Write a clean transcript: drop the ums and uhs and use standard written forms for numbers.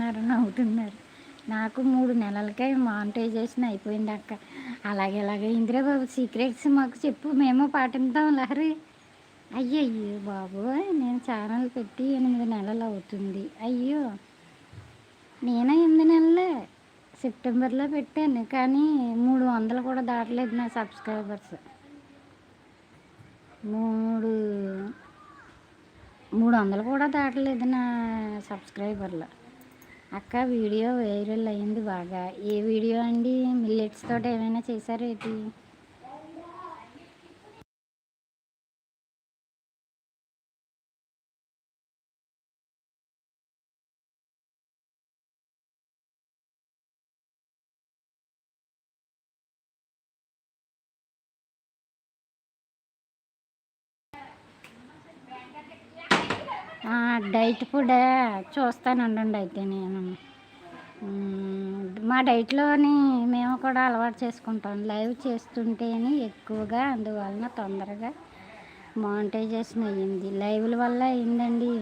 అంటున్నారు, నవ్వుతున్నారు. నాకు 3 నెలలకే మానిటైజేషన్ అయిపోయింది అక్క. అలాగే ఇందిరాబాబు సీక్రెట్స్ మాకు చెప్పు, మేము పాటిద్దాం లహరి. అయ్యయ్యో బాబోయ్! నేను ఛానల్ పెట్టి 8 నెలలు అవుతుంది. అయ్యో! నేను 8 నెలలే. సెప్టెంబర్‌లో పెట్టాను. కానీ 300 కూడా దాటలేదు నా సబ్స్క్రైబర్స్. 3 300 కూడా దాటలేదు నా సబ్స్క్రైబర్లు. అక్క వీడియో వైరల్ అయింది బాగా. ఏ వీడియో అండి? మిల్లెట్స్ తోటి ఏమైనా చేశారా ఏంటి? డైట్ ఫుడ్ చూస్తానండి అయితే నేను. మా డైట్‌లోని మేము కూడా అలవాటు చేసుకుంటాం. లైవ్ చేస్తుంటేనే ఎక్కువగా, అందువలన తొందరగా మానిటైజేషన్ అయ్యింది. లైవ్‌ల వల్ల అయిందండి.